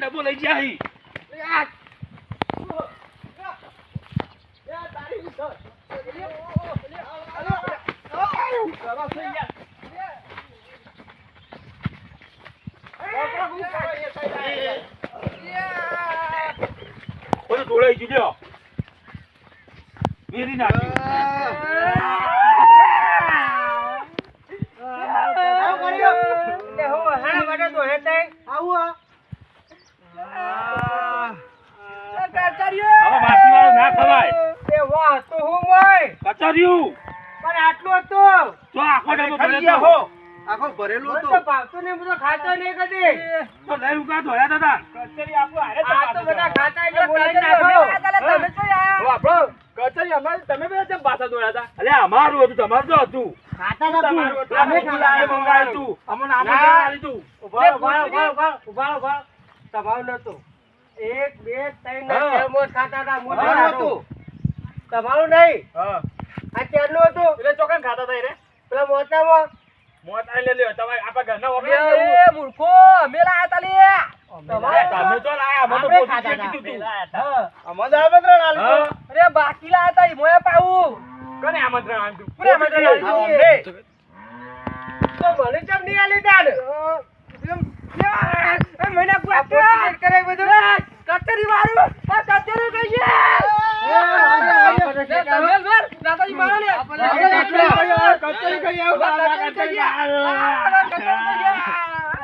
ડબ્બો લઈ ગયા હી ટોળાઈ જુલ્યો વેરી નાખી ના ખવાય એ વાહ તો હું મોય કચરિયું પણ આટલું હતું તો આખો ડબ્બો ભરેલો હો આખો ભરેલો હતો તો પાવતો ને બધો ખાતો નહીં કદી તો લઈ ઉગા ધોયા દાદા કચરી આપો આરે તો બધા ખાતા એટલે બોલાઈ નાખો તમે તો આયા હો આપણો કચરી અમાર તમે બે જેમ પાછા દોડ્યા હતા અલે અમારું હતું તમારું તો હતું ખાતા હતા અમે ખાલા મંગાવ્યું તું અમને આમંત્રણ આલી તું ઉભા તમારું નતું 1 2 3 મોટ ખાતા હતા મોટ હતું તમારું નહીં હા આ ચારનું હતું એટલે ચોકન ખાતા હતા રે પેલા મોટામાં મોટ આઈ લે તમારે આપા ઘરના ઓગળે એ મૂર્ખો મેલા આતા લે તમે તો લાયા અમે તો પોતી કીધું તું હા અમને આમંત્રણ આલ્યું અરે બાકી લાયા તા મોયા પાઉ કોને આમંત્રણ આલ્યું કોને આમંત્રણ આલ્યું તો મને કેમ નહીં આલી દાડ એ મને પૂછ કરે બધું કચરી મારું આ કચરી કઈ છે તમે બર દાદાજી મારો લે કચરી કઈ આવ